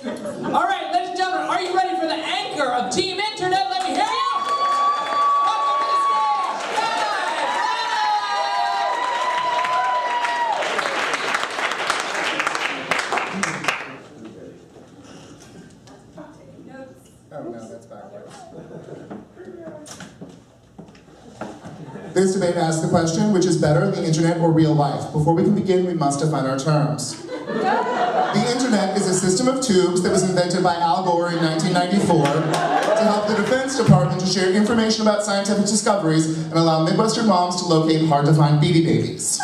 All right, ladies and gentlemen, are you ready for the anchor of Team Internet? Let me hear you. Welcome to the stage, Oh no, that's backwards. This debate asks the question, which is better, the internet or real life? Before we can begin, we must define our terms. The internet is a system of tubes that was invented by Al Gore in 1994 to help the Defense Department to share information about scientific discoveries and allow Midwestern moms to locate hard-to-find Beanie Babies.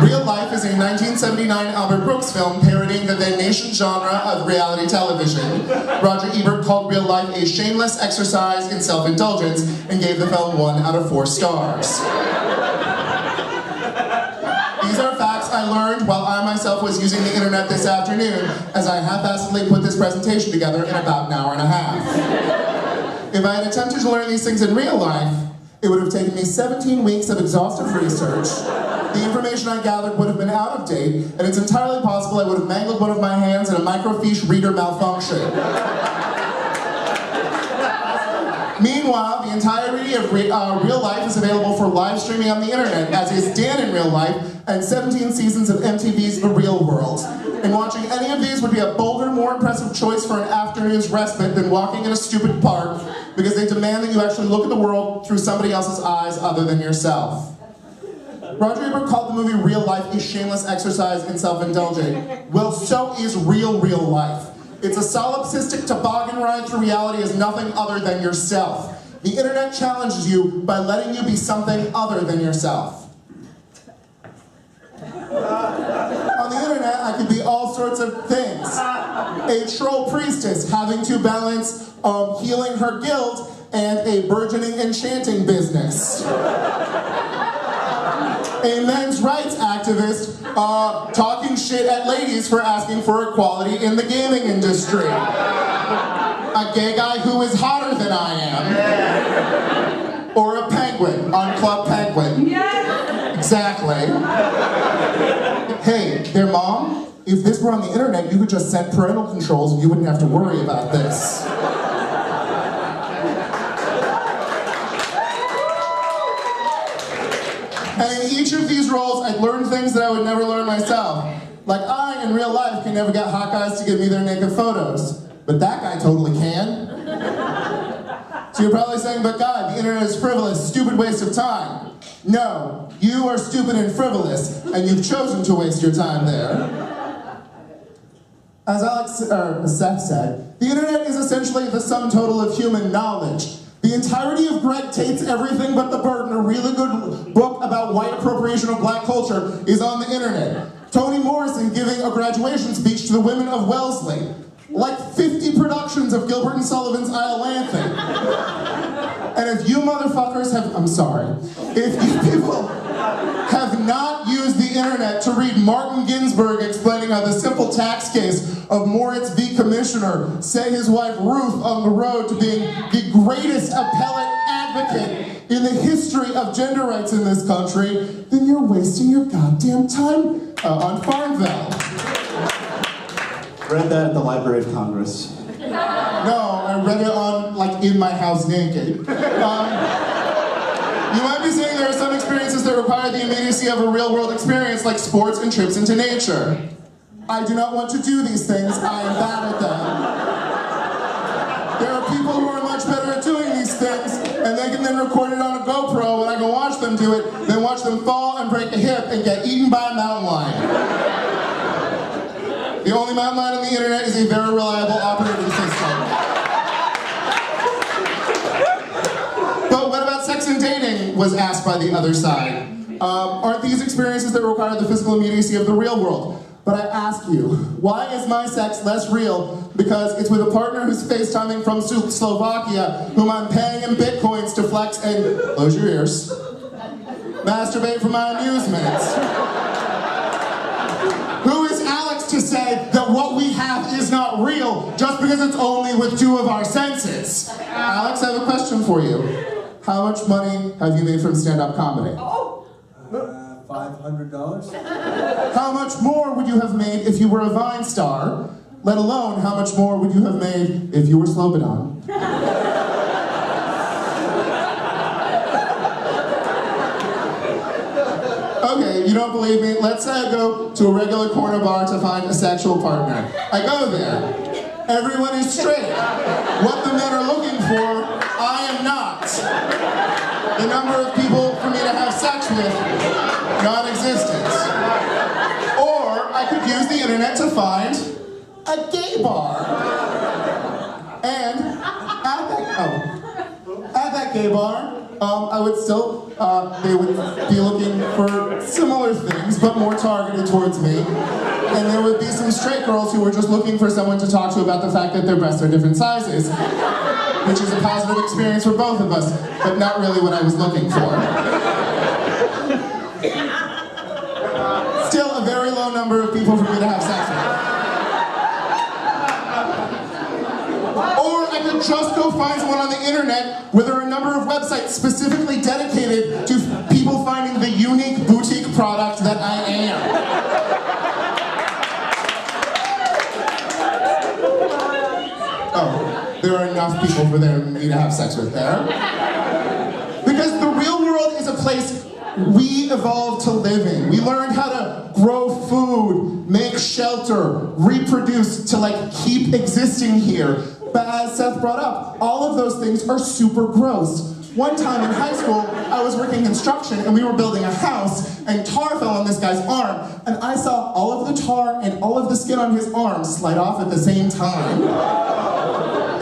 Real Life is a 1979 Albert Brooks film parodying the then nascent genre of reality television. Roger Ebert called Real Life a shameless exercise in self-indulgence and gave the film 1 out of 4 stars. These are facts I learned while I myself was using the internet this afternoon, as I haphazardly put this presentation together in about an hour and a half. If I had attempted to learn these things in real life, it would have taken me 17 weeks of exhaustive research. The information I gathered would have been out of date, and it's entirely possible I would have mangled one of my hands in a microfiche reader malfunction. Meanwhile, the entirety of Real Life is available for live streaming on the internet, as is Dan in Real Life, and 17 seasons of MTV's The Real World. And watching any of these would be a bolder, more impressive choice for an afternoon's respite than walking in a stupid park, because they demand that you actually look at the world through somebody else's eyes other than yourself. Roger Ebert called the movie Real Life a shameless exercise in self-indulgence. Well, so is real life. It's a solipsistic toboggan ride through reality as nothing other than yourself. The internet challenges you by letting you be something other than yourself. On the internet, I could be all sorts of things. A troll priestess having to balance healing her guilt and a burgeoning enchanting business. A men's rights activist talking shit at ladies for asking for equality in the gaming industry. A gay guy who is hotter than I am. Or a penguin on Club Penguin. Exactly. Hey, their mom, if this were on the internet, you could just set parental controls and you wouldn't have to worry about this. And in each of these roles, I learned things that I would never learn myself. Like I, in real life, can never get hot guys to give me their naked photos. But that guy totally can. So you're probably saying, but God, the internet is frivolous, stupid waste of time. No, you are stupid and frivolous, and you've chosen to waste your time there. As Seth said, the internet is essentially the sum total of human knowledge. The entirety of Greg Tate's Everything But the Burden, a really good book about white appropriation of black culture, is on the internet. Toni Morrison giving a graduation speech to the women of Wellesley. Like 50 productions of Gilbert and Sullivan's Iolanthe. And if you motherfuckers have, I'm sorry, if you people have not used the internet to read Martin Ginsburg explaining how the simple tax case of Moritz v. Commissioner set his wife Ruth on the road to being the greatest appellate advocate in the history of gender rights in this country, then you're wasting your goddamn time on Farmville. Read that at the Library of Congress. No, I read it on, like, in my house naked. You might be saying there are some experiences that require the immediacy of a real-world experience, like sports and trips into nature. I do not want to do these things. I am bad at them. There are people who are much better at doing these things, and they can then record it on a GoPro, and I can watch them do it, then watch them fall and break a hip and get eaten by a mountain lion. The only mountain lion on the internet is a very reliable operating system. But what about sex and dating, was asked by the other side. Aren't these experiences that require the physical immediacy of the real world? But I ask you, why is my sex less real? Because it's with a partner who's FaceTiming from Slovakia, whom I'm paying in bitcoins to flex and, close your ears, masturbate for my amusement. Who is Alex to say that what we have is not real just because it's only with 2 of our senses? Alex, I have a question for you. How much money have you made from stand-up comedy? $5 $500? How much more would you have made if you were a Vine star? Let alone, how much more would you have made if you were Slobodan? Okay, you don't believe me? Let's say I go to a regular corner bar to find a sexual partner. I go there. Everyone is straight. What the men are looking for, I am not. The number of people for me to have sex with, non-existent. Or I could use the internet to find a gay bar. And at that gay bar, I would still, they would be looking for similar things, but more targeted towards me. And there would be some straight girls who were just looking for someone to talk to about the fact that their breasts are different sizes, which is a positive experience for both of us, but not really what I was looking for. Still a very low number of people for me to have sex with. Or I could just go find someone on the internet where there are a number of websites specifically dedicated to people finding the unique boutique product that I am. Oh, there are enough people for me to have sex with there. Because the real world is a place we evolved to live in. We learned how to grow food, make shelter, reproduce to keep existing here. But as Seth brought up, all of those things are super gross. One time in high school, I was working construction and we were building a house and tar fell on this guy's arm and I saw all of the tar and all of the skin on his arm slide off at the same time.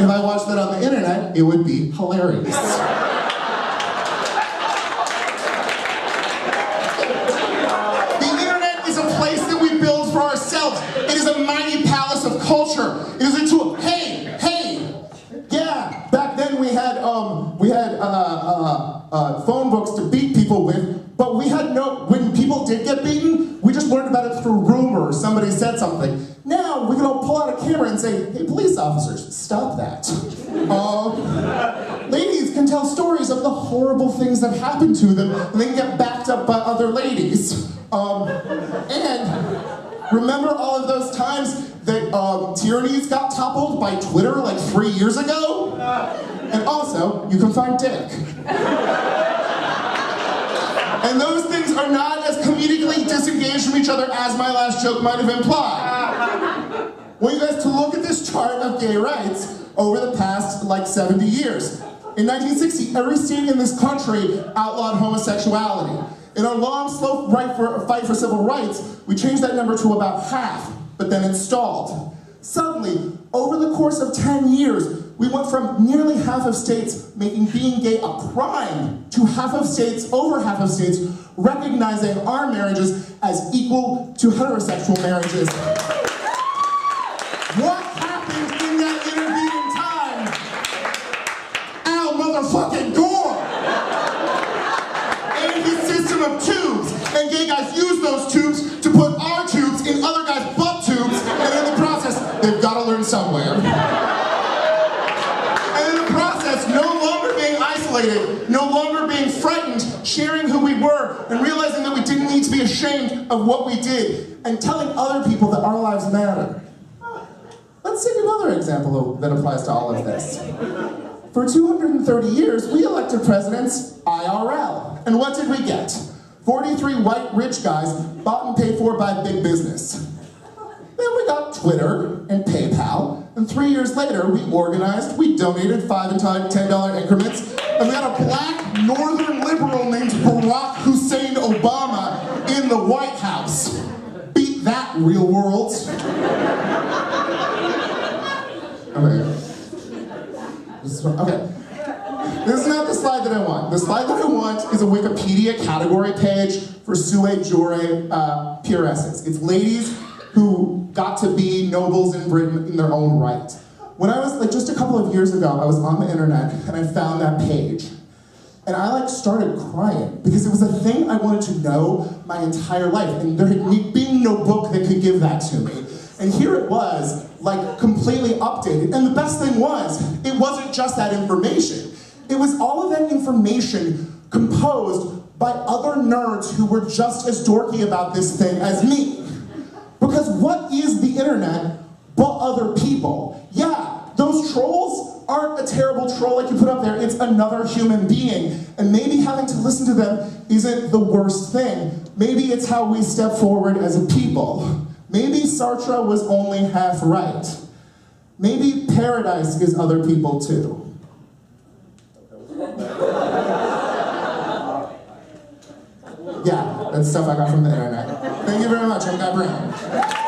If I watched that on the internet, it would be hilarious. The internet is a place that we build for ourselves. It is a mighty palace of culture. It is a tool. Back then we had phone books to beat people with, but we had when people did get beaten, we just learned about it through rumor or somebody said something. Now we can all pull out a camera and say, hey, police officers, stop that. Ladies can tell stories of the horrible things that happened to them and they can get backed up by other ladies. And remember all of those times that tyrannies got toppled by Twitter 3 years ago? And also, you can find dick. And those things are not as comedically disengaged from each other as my last joke might have implied. I want you guys to look at this chart of gay rights over the past 70 years. In 1960, every state in this country outlawed homosexuality. In our long, slow fight for civil rights, we changed that number to about half, but then it stalled. Suddenly, over the course of 10 years, we went from nearly half of states making being gay a crime to over half of states, recognizing our marriages as equal to heterosexual marriages. What happened in that intervening time? Al motherfucking Gore! And his system of tubes. And gay guys use those tubes to put our tubes in other guys' butt tubes, and in the process, they've got to learn somewhere. No longer being isolated, no longer being frightened, sharing who we were, and realizing that we didn't need to be ashamed of what we did, and telling other people that our lives matter. Let's take another example that applies to all of this. For 230 years, we elected presidents IRL. And what did we get? 43 white rich guys bought and paid for by big business. Then we got Twitter and PayPal, and 3 years later, we organized, we donated $5 and $10 increments, and we had a black northern liberal named Barack Hussein Obama in the White House. Beat that, real world. Okay. This is not the slide that I want. The slide that I want is a Wikipedia category page for sui jure peeresses. It's ladies who got to be nobles in Britain in their own right. When I was, just a couple of years ago, I was on the internet and I found that page. And I started crying because it was a thing I wanted to know my entire life. And there had been no book that could give that to me. And here it was, completely updated. And the best thing was, it wasn't just that information. It was all of that information composed by other nerds who were just as dorky about this thing as me. Because what is the internet but other people? Yeah, those trolls aren't a terrible troll like you put up there, it's another human being. And maybe having to listen to them isn't the worst thing. Maybe it's how we step forward as a people. Maybe Sartre was only half right. Maybe paradise is other people too. Yeah, that's stuff I got from the internet. Thank you very much, I'm Branum.